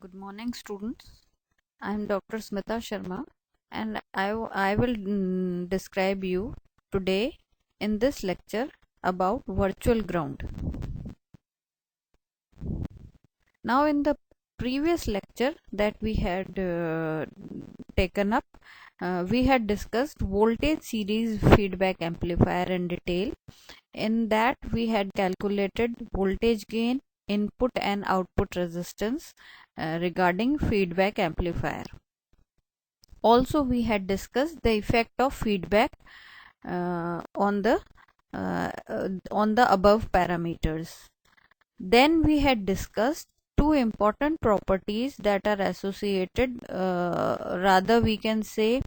Good morning, students. I am Dr. Smita Sharma, and I will describe you today in this lecture about virtual ground. Now, in the previous lecture that we had taken up, we had discussed voltage series feedback amplifier in detail. In that, we had calculated voltage gain, input and output resistance regarding feedback amplifier. Also, we had discussed the effect of feedback on the above parameters. Then we had discussed two important properties that are associated, rather we can say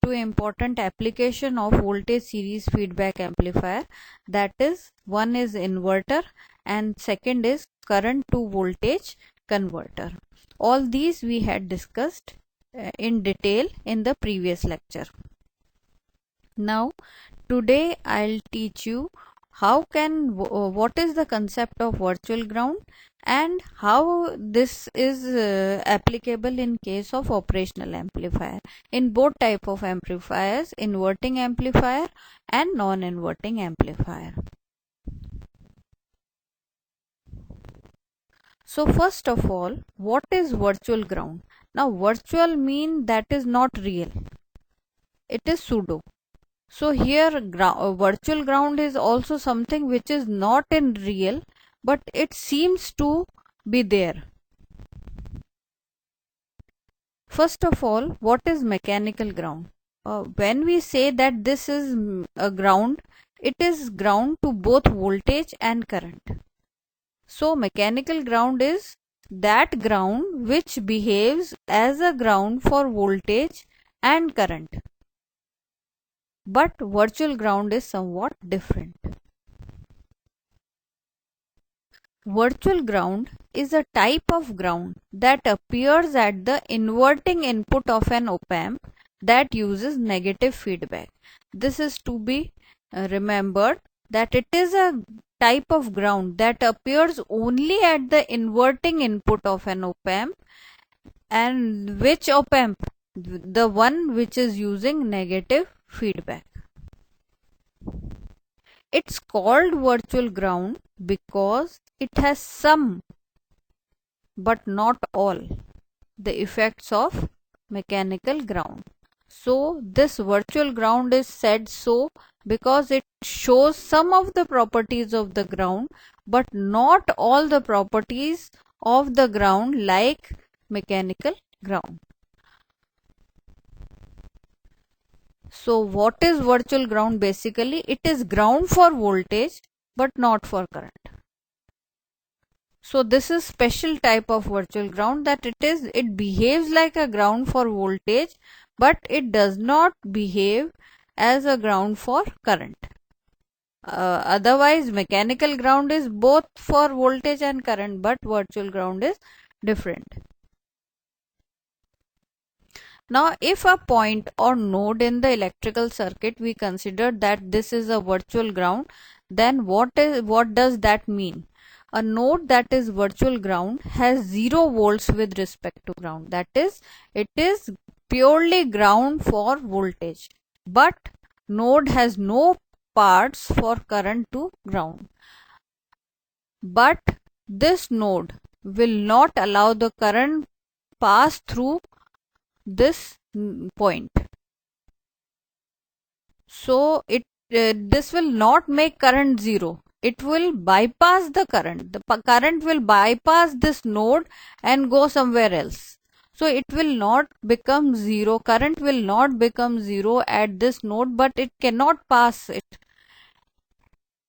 two important application of voltage series feedback amplifier, that is, one is inverter and second is current to voltage converter. All these we had discussed in detail in the previous lecture. Now today I'll teach you what is the concept of virtual ground and how this is applicable in case of operational amplifier in both type of amplifiers, inverting amplifier and non-inverting amplifier. So first of all, what is virtual ground? Now virtual mean that is not real, it is pseudo. So here virtual ground is also something which is not in real, but it seems to be there. First of all, what is mechanical ground? When we say that this is a ground, it is ground to both voltage and current. So mechanical ground is that ground which behaves as a ground for voltage and current. But virtual ground is somewhat different. Virtual ground is a type of ground that appears at the inverting input of an op-amp that uses negative feedback. This is to be remembered that it is a type of ground that appears only at the inverting input of an op-amp. And which op-amp? The one which is using negative feedback. It's called virtual ground because it has some but not all the effects of mechanical ground. So this virtual ground is said so because it shows some of the properties of the ground but not all the properties of the ground like mechanical ground. So what is virtual ground? Basically it is ground for voltage but not for current. So this is special type of virtual ground that it behaves like a ground for voltage but it does not behave as a ground for current. Otherwise mechanical ground is both for voltage and current, but virtual ground is different. Now if a point or node in the electrical circuit we consider that this is a virtual ground, then what does that mean? A node that is virtual ground has 0 volts with respect to ground, that is, it is purely ground for voltage, but node has no parts for current to ground. But this node will not allow the current pass through this point. So this will not make current 0. It will bypass the current. The current will bypass this node and go somewhere else. So it will not become 0. Current will not become 0 at this node, but it cannot pass it.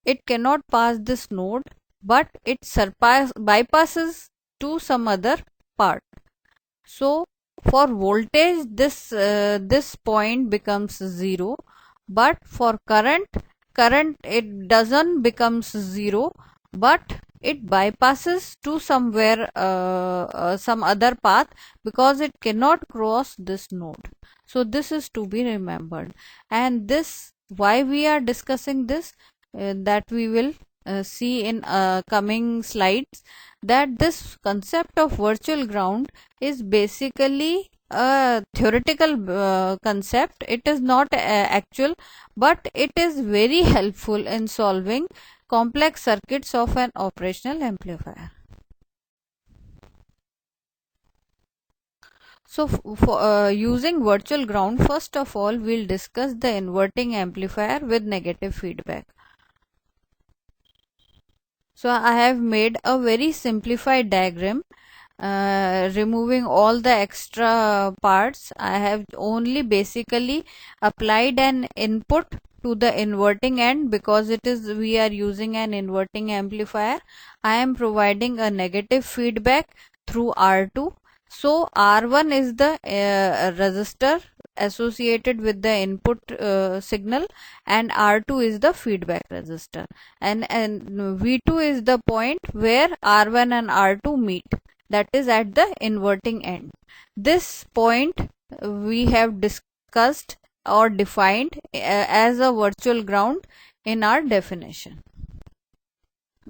It cannot pass this node, but it bypasses to some other part. So for voltage this point becomes 0, but for current it doesn't becomes 0, but it bypasses to somewhere some other path because it cannot cross this node. So this is to be remembered, and this why we are discussing this, that we will see in coming slides that this concept of virtual ground is basically a theoretical concept. It is not actual, but it is very helpful in solving complex circuits of an operational amplifier. So for using virtual ground, first of all we'll discuss the inverting amplifier with negative feedback. So I have made a very simplified diagram, removing all the extra parts. I have only basically applied an input to the inverting end because we are using an inverting amplifier. I am providing a negative feedback through R2. So R1 is the resistor associated with the input signal, and R2 is the feedback resistor, and V2 is the point where R1 and R2 meet, that is at the inverting end. This point we have discussed or defined as a virtual ground in our definition,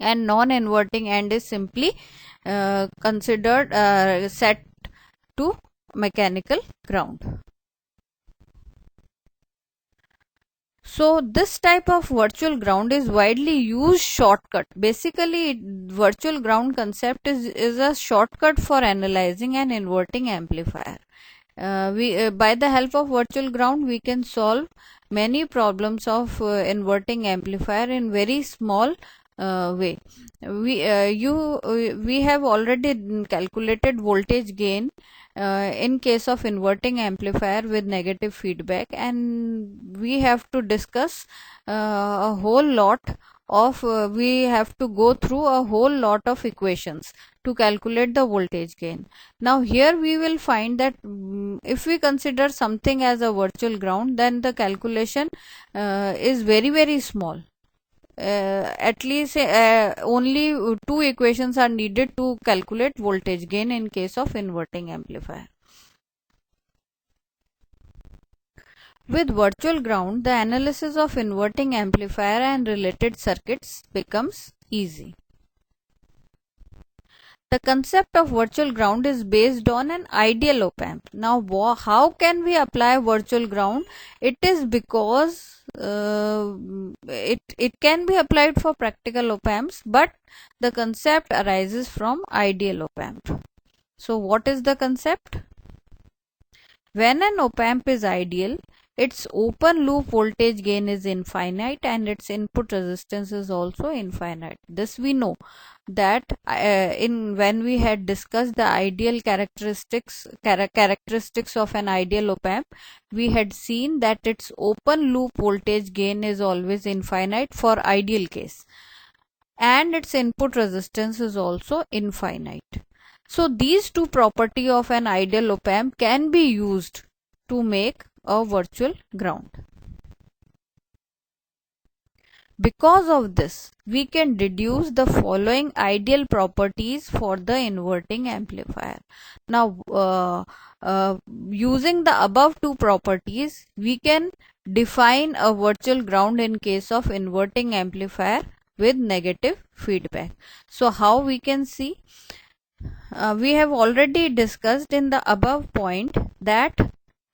and non-inverting end is simply considered set to mechanical ground. So this type of virtual ground is widely used shortcut. Basically, virtual ground concept is a shortcut for analyzing an inverting amplifier. By the help of virtual ground, we can solve many problems of inverting amplifier in very small way. We have already calculated voltage gain in case of inverting amplifier with negative feedback, and we have to discuss a whole lot of we have to go through a whole lot of equations to calculate the voltage gain. Now here we will find that if we consider something as a virtual ground, then the calculation is very small. At least only two equations are needed to calculate voltage gain in case of inverting amplifier. With virtual ground, the analysis of inverting amplifier and related circuits becomes easy. The concept of virtual ground is based on an ideal op amp. Now, how can we apply virtual ground? It is because it can be applied for practical op amps, but the concept arises from ideal op amp. So, what is the concept? When an op amp is ideal, its open loop voltage gain is infinite and its input resistance is also infinite. This we know that when we had discussed the ideal characteristics of an ideal op amp, we had seen that its open loop voltage gain is always infinite for ideal case, and its input resistance is also infinite. So these two properties of an ideal op amp can be used to make a virtual ground. Because of this, we can deduce the following ideal properties for the inverting amplifier. Now, using the above two properties, we can define a virtual ground in case of inverting amplifier with negative feedback. So how we can see? We have already discussed in the above point that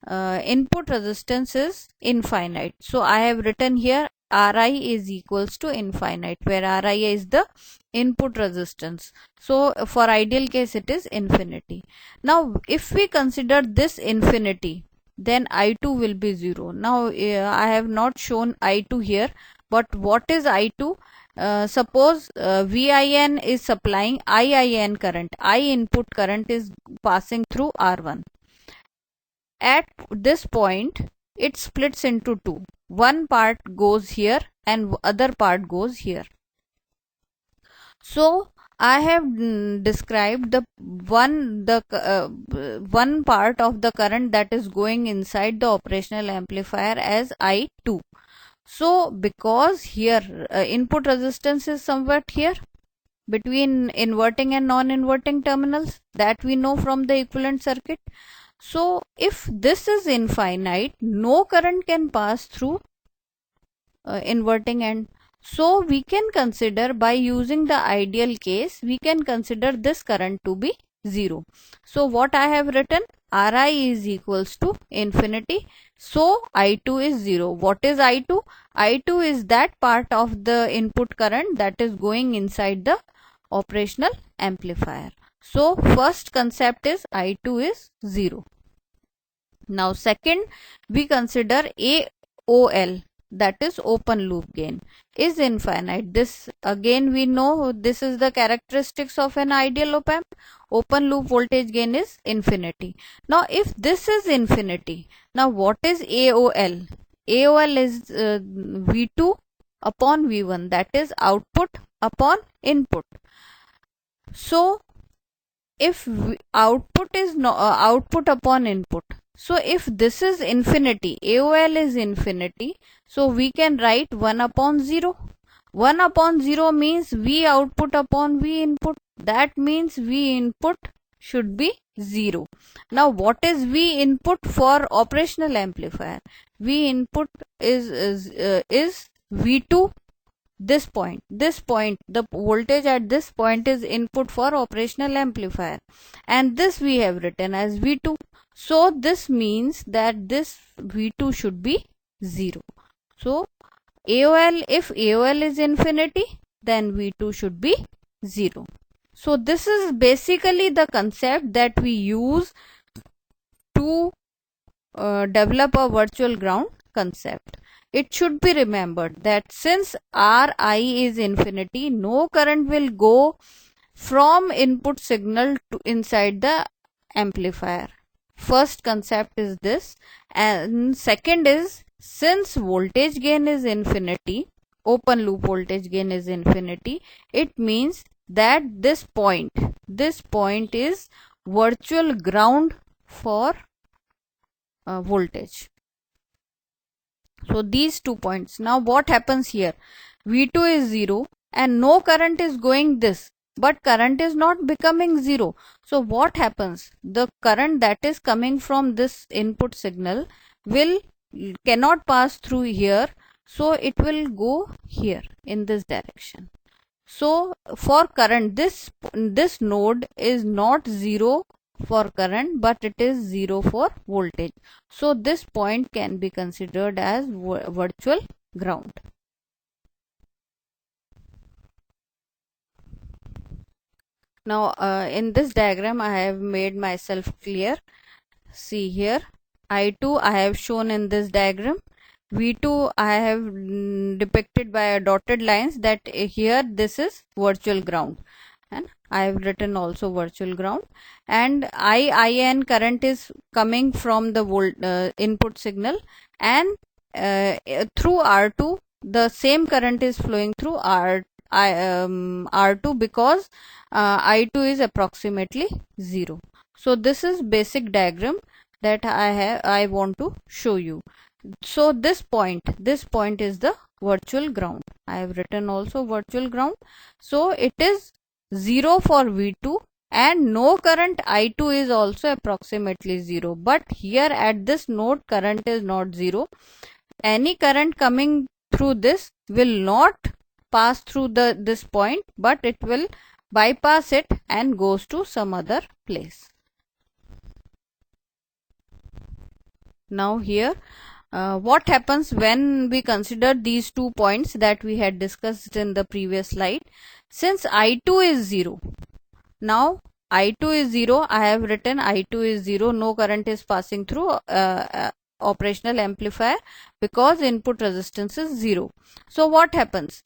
input resistance is infinite. So I have written here Ri is equals to infinite, where Ri is the input resistance. So for ideal case it is infinity. Now if we consider this infinity, then I2 will be 0. Now I have not shown I2 here, but what is I2? Suppose VIN is supplying IIN current. I input current is passing through R1. At this point, it splits into two. One part goes here and other part goes here. So I have described the one part of the current that is going inside the operational amplifier as I2. So because here input resistance is somewhat here between inverting and non-inverting terminals, that we know from the equivalent circuit. So if this is infinite, no current can pass through inverting end. So we can consider, by using the ideal case, we can consider this current to be 0. So what I have written, Ri is equals to infinity. So I2 is 0. What is I2? I2 is that part of the input current that is going inside the operational amplifier. So first concept is I2 is 0. Now second, we consider AOL, that is open loop gain, is infinite. This again we know this is the characteristics of an ideal op amp. Open loop voltage gain is infinity. Now if this is infinity, now what is AOL? AOL is V2 upon V1, that is output upon input. So if output is output upon input, so if this is infinity, AOL is infinity, so we can write 1 upon 0. 1 upon 0 means V output upon V input. That means V input should be 0. Now what is V input for operational amplifier? V input is V2. This point, the voltage at this point is input for operational amplifier, and this we have written as V2. So this means that this V2 should be 0. So AOL, if AOL is infinity, then V2 should be 0. So this is basically the concept that we use to develop a virtual ground concept. It should be remembered that since Ri is infinity, no current will go from input signal to inside the amplifier. First concept is this, and second is, since voltage gain is infinity, open loop voltage gain is infinity, it means that this point is virtual ground for voltage. So these 2 points. Now what happens here? V2 is 0 and no current is going this, but current is not becoming 0. So what happens? The current that is coming from this input signal cannot pass through here, so it will go here in this direction. So for current, this node is not 0 for current, but it is 0 for voltage. So this point can be considered as virtual ground. Now in this diagram I have made myself clear. See here, I2 I have shown in this diagram. V2 I have depicted by a dotted lines, that here this is virtual ground, and I have written also virtual ground, and IN current is coming from the input signal, and through R2 the same current is flowing through R2 because I2 is approximately 0. So this is basic diagram that I want to show you. So this point is the virtual ground. I have written also virtual ground. So it is 0 for V2 and no current I2 is also approximately 0. But here at this node current is not 0. Any current coming through this will not pass through this point, but it will bypass it and goes to some other place. Now here what happens when we consider these 2 points that we had discussed in the previous slide? Since I2 is 0, now I2 is 0, I have written I2 is 0, no current is passing through operational amplifier because input resistance is 0. So what happens?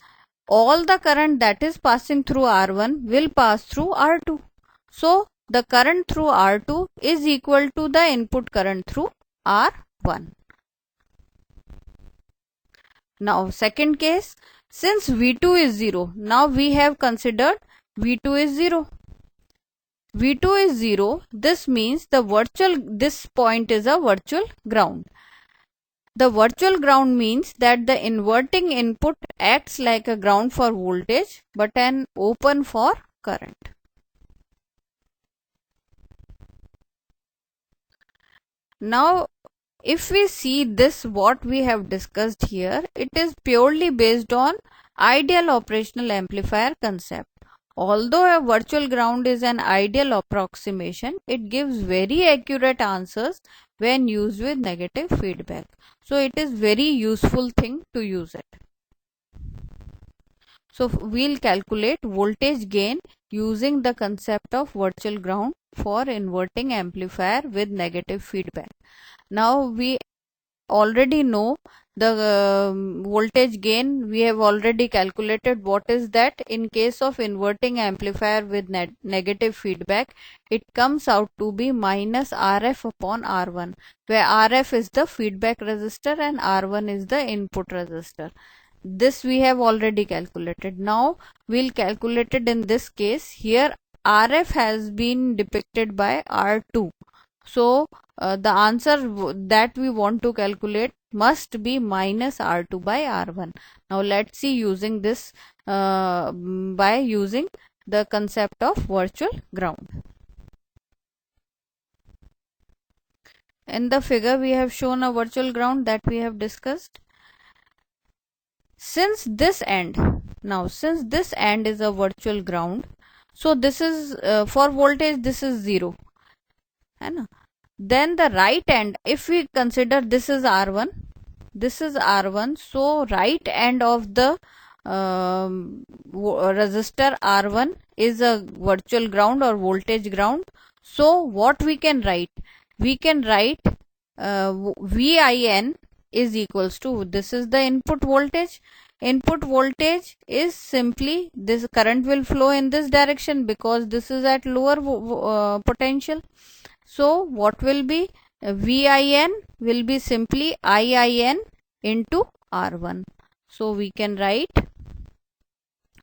All the current that is passing through R1 will pass through R2. So the current through R2 is equal to the input current through R1. Now second case, since V2 is 0, now we have considered V2 is 0. V2 is 0, this means this point is a virtual ground. The virtual ground means that the inverting input acts like a ground for voltage but an open for current. Now if we see this, what we have discussed here, it is purely based on Ideal operational amplifier concept. Although a virtual ground is an ideal approximation, it gives very accurate answers when used with negative feedback. So it is very useful thing to use it. So we'll calculate voltage gain using the concept of virtual ground for inverting amplifier with negative feedback. Now we already know the voltage gain. We have already calculated what is that. In case of inverting amplifier with negative feedback, it comes out to be minus RF upon R1, where RF is the feedback resistor and R1 is the input resistor. This we have already calculated. Now we'll calculate it in this case. Here RF has been depicted by R2. So the answer that we want to calculate must be minus R2 by R1. Now let's see using this by using the concept of virtual ground. In the figure we have shown a virtual ground that we have discussed. Since this end is a virtual ground, so this is for voltage this is 0, है then the right end, if we consider this is R1, so right end of the resistor R1 is a virtual ground or voltage ground. So what we can write? We can write VIN is equals to, this is the input voltage. Input voltage is simply, this current will flow in this direction because this is at lower potential. So what will be? VIN will be simply IIN into R1. So we can write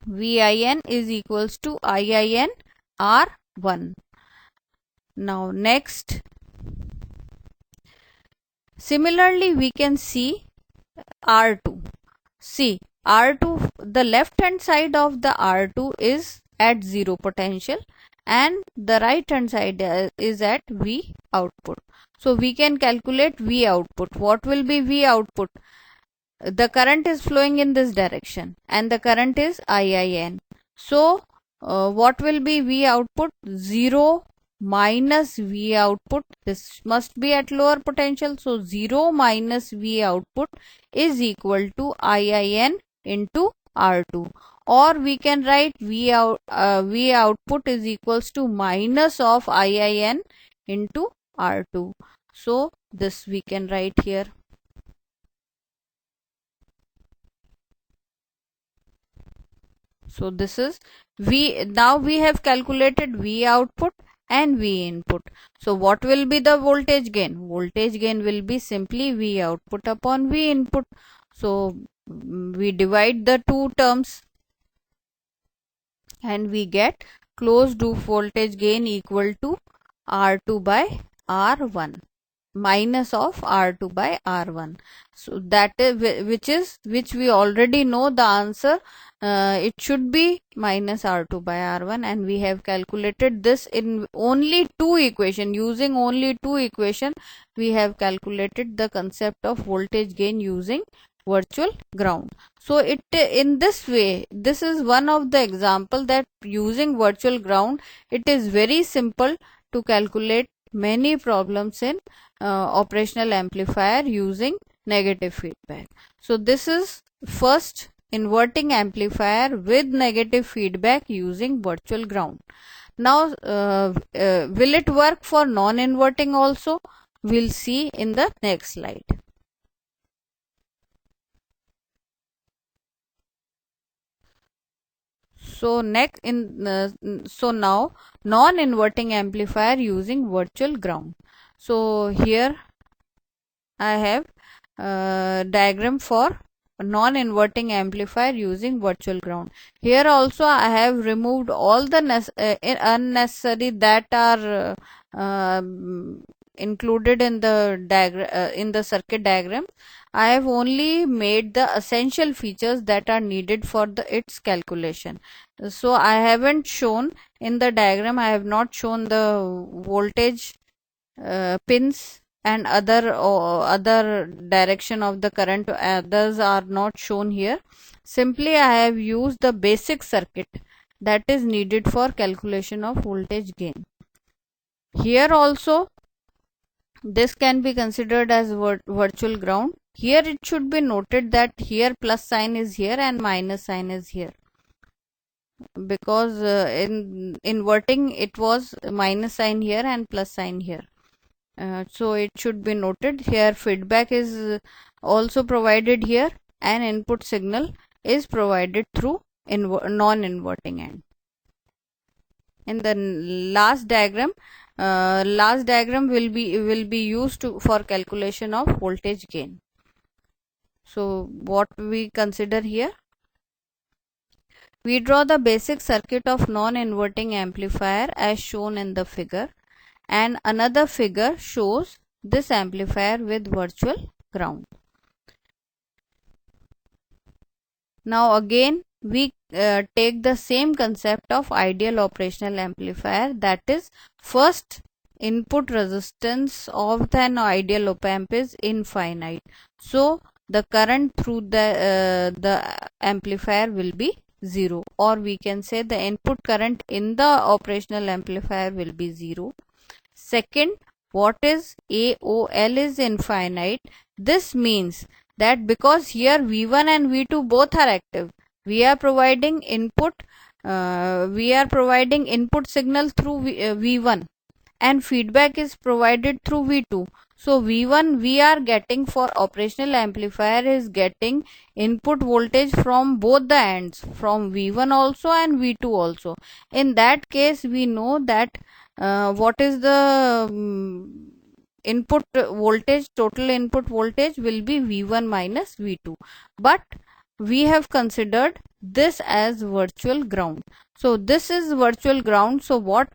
VIN is equals to IIN R1. Now next, similarly we can see R2. See R2, the left hand side of the R2 is at 0 potential and the right hand side is at V output. So we can calculate V output. What will be V output? The current is flowing in this direction and the current is IIN. So what will be V output? 0 minus V output. This must be at lower potential. So 0 minus V output is equal to IIN into R2. Or we can write V output is equals to minus of IIN into R2. So this we can write here. So this is V. Now we have calculated V output and V input. So what will be the voltage gain? Voltage gain will be simply V output upon V input. So we divide the two terms and we get closed loop voltage gain equal to R2 by R1 minus of R2 by R1. So that is which we already know the answer. It should be minus R2 by R1 and we have calculated this in only two equation. Using only two equation we have calculated the concept of voltage gain using virtual ground. So it in this way, this is one of the example that using virtual ground it is very simple to calculate many problems in operational amplifier using negative feedback. So this is first inverting amplifier with negative feedback using virtual ground. Now will it work for non-inverting also? We'll see in the next slide. So next so now non-inverting amplifier using virtual ground. So here I have diagram for non-inverting amplifier using virtual ground. Here also I have removed all the unnecessary that are included in the diagram in the circuit diagram. I have only made the essential features that are needed for its calculation. So I haven't shown in the diagram, I have not shown the voltage pins and other direction of the current, others are not shown here. simply I have used the basic circuit that is needed for calculation of voltage gain. Here also this can be considered as virtual ground. Here it should be noted that here plus sign is here and minus sign is here, because in inverting it was minus sign here and plus sign here. So it should be noted here. Feedback is also provided here, and input signal is provided through non-inverting end. In the last diagram will be used for calculation of voltage gain. So what we consider here, we draw the basic circuit of non-inverting amplifier as shown in the figure, and another figure shows this amplifier with virtual ground. Now again we take the same concept of ideal operational amplifier, that is, first input resistance of an ideal op amp is infinite, so the current through the amplifier will be 0, or we can say the input current in the operational amplifier will be 0. Second, what is AOL is infinite. This means that because here V1 and V2 both are active, we are providing input signal through V1, and feedback is provided through V2. So V1 we are getting for operational amplifier is getting input voltage from both the ends, from V1 also and V2 also. In that case we know that what is the input voltage, total input voltage will be V1 minus V2, but we have considered this as virtual ground. So this is virtual ground. So what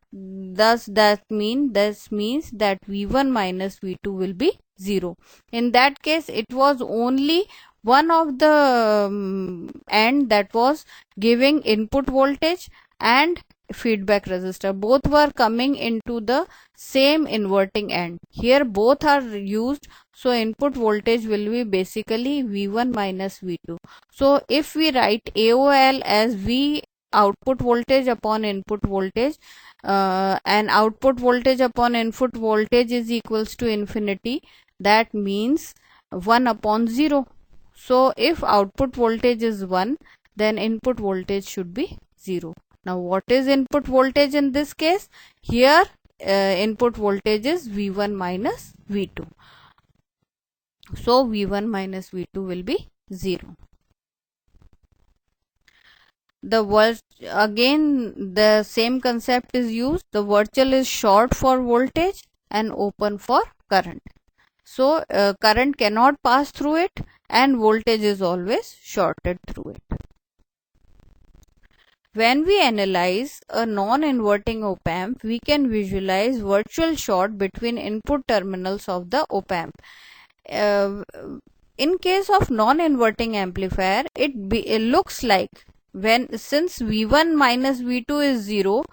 does that mean? This means that V1 minus V2 will be 0. In that case it was only one of the end that was giving input voltage and feedback resistor, both were coming into the same inverting end. Here both are used, so input voltage will be basically V1 minus V2. So if we write AOL as V output voltage upon input voltage, and output voltage upon input voltage is equals to infinity, that means 1 upon 0. So if output voltage is 1, then input voltage should be 0. Now what is input voltage in this case? Here input voltage is V1 minus V2. So V1 minus V2 will be 0. Again the same concept is used. The virtual is short for voltage and open for current. So current cannot pass through it and voltage is always shorted through it. When we analyze a non-inverting op amp, we can visualize virtual short between input terminals of the op amp. In case of non-inverting amplifier, it looks like, since V1 minus V2 is 0,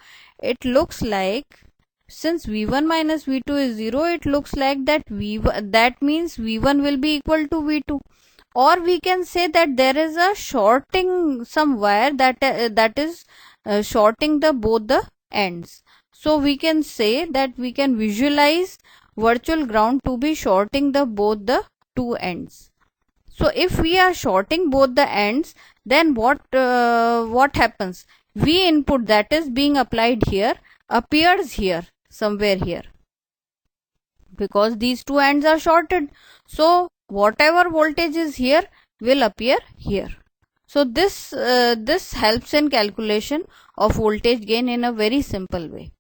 it looks like, since V1 minus V2 is 0, it looks like that that means V1 will be equal to V2. Or we can say that there is a shorting, some wire that is shorting both the ends. So we can say that we can visualize virtual ground to be shorting both the two ends. So if we are shorting both the ends, then what happens? V input that is being applied here appears here, somewhere here, because these two ends are shorted. So whatever voltage is here will appear here. So this helps in calculation of voltage gain in a very simple way.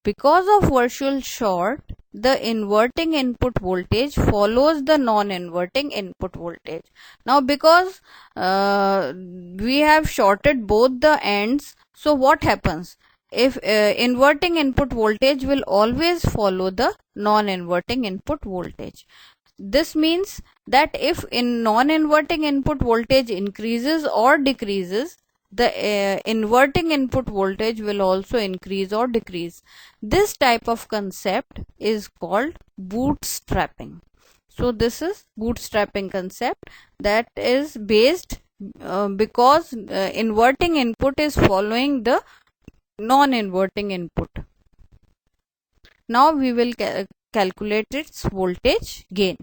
Because of virtual short, the inverting input voltage follows the non-inverting input voltage. Now because we have shorted both the ends, so what happens? If inverting input voltage will always follow the non-inverting input voltage. This means that if in non-inverting input voltage increases or decreases, the inverting input voltage will also increase or decrease. This type of concept is called bootstrapping. So this is bootstrapping concept, that is based because inverting input is following the non-inverting input. Now we will calculate its voltage gain.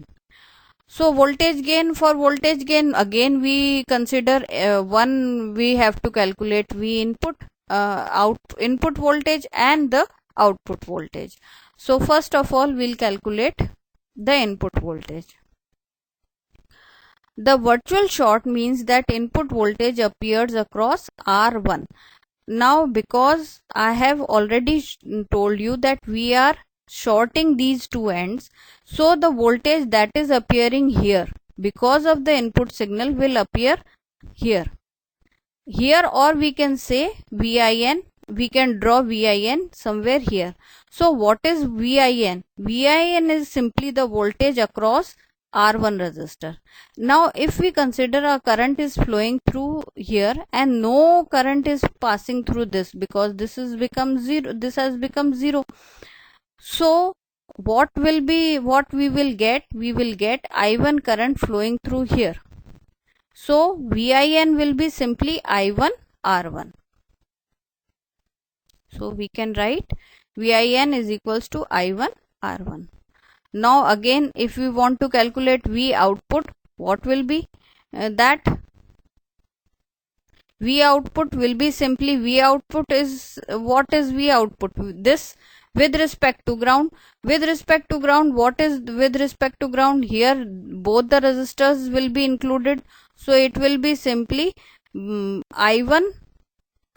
So voltage gain, for voltage gain again we consider one, we have to calculate V input, input voltage and the output voltage. So first of all we'll calculate the input voltage. The virtual short means that input voltage appears across R1. Now because I have already told you that we are shorting these two ends, so the voltage that is appearing here because of the input signal will appear here, or we can say VIN, we can draw VIN somewhere here. So what is VIN? VIN is simply the voltage across R1 resistor. Now if we consider a current is flowing through here and no current is passing through this, because this has become zero. So what we will get? We will get I1 current flowing through here. So VIN will be simply I1 R1. So we can write VIN is equals to I1 R1. Now again if we want to calculate V output, what will be that? V output will be simply, V output is, what is V output? This with respect to ground. With respect to ground, what is with respect to ground? Here both the resistors will be included. So it will be simply I1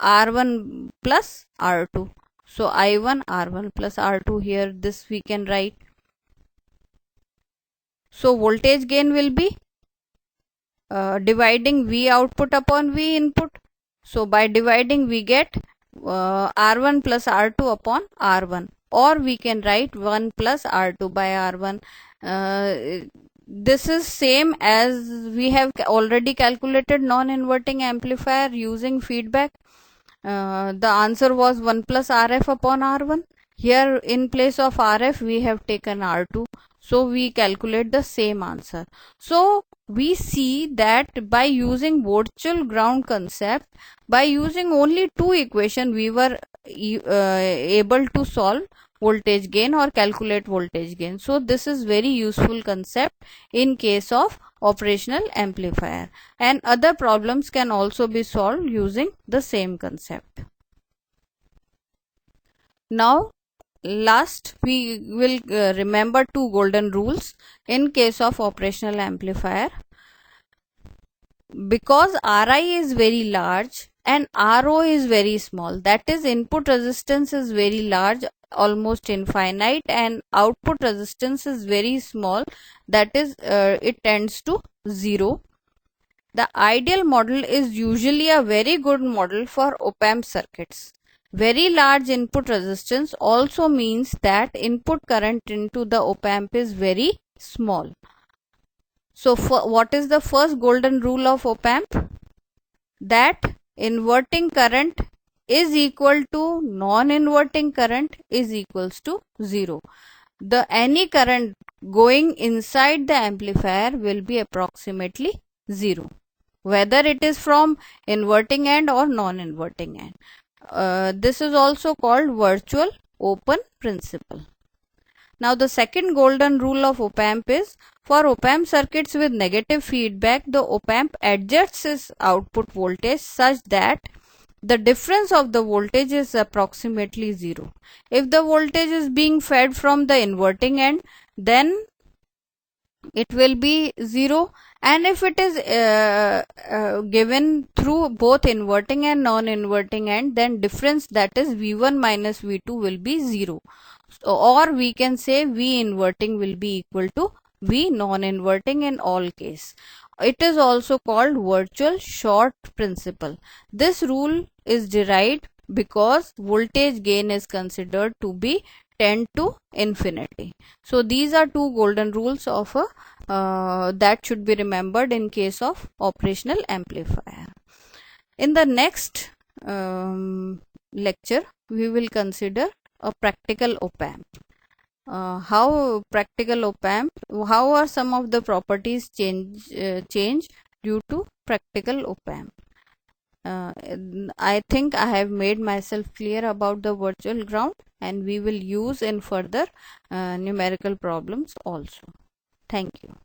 R1 plus R2. So I1 R1 plus R2, here this we can write. So voltage gain will be dividing V output upon V input. So by dividing we get R1 plus R2 upon R1, or we can write 1 plus R2 by R1. This is same as we have already calculated non-inverting amplifier using feedback. The answer was 1 plus RF upon R1. Here in place of RF we have taken R2. So we calculate the same answer. So we see that by using virtual ground concept, by using only two equations, we were able to solve voltage gain or calculate voltage gain. So this is very useful concept in case of operational amplifier, and other problems can also be solved using the same concept. Now last we will remember two golden rules in case of operational amplifier. Because Ri is very large and Ro is very small, that is input resistance is very large, almost infinite, and output resistance is very small, that is it tends to 0. The ideal model is usually a very good model for op-amp circuits. Very large input resistance also means that input current into the op-amp is very small. So what is the first golden rule of op-amp? That inverting current is equal to non-inverting current is equals to 0. The any current going inside the amplifier will be approximately 0, whether it is from inverting end or non-inverting end. This is also called virtual open principle. Now the second golden rule of op-amp is, for op-amp circuits with negative feedback, the op-amp adjusts its output voltage such that the difference of the voltage is approximately 0. If the voltage is being fed from the inverting end, then it will be 0, and if it is given through both inverting and non-inverting end, then difference, that is V1 minus V2, will be 0. So, or we can say V inverting will be equal to V non-inverting in all case. It is also called virtual short principle. This rule is derived because voltage gain is considered to be 10 to infinity. So these are two golden rules of that should be remembered in case of operational amplifier. In the next lecture we will consider a practical op-amp. how practical op-amp, how are some of the properties change due to practical op-amp. I think I have made myself clear about the virtual ground, and we will use in further numerical problems also. Thank you.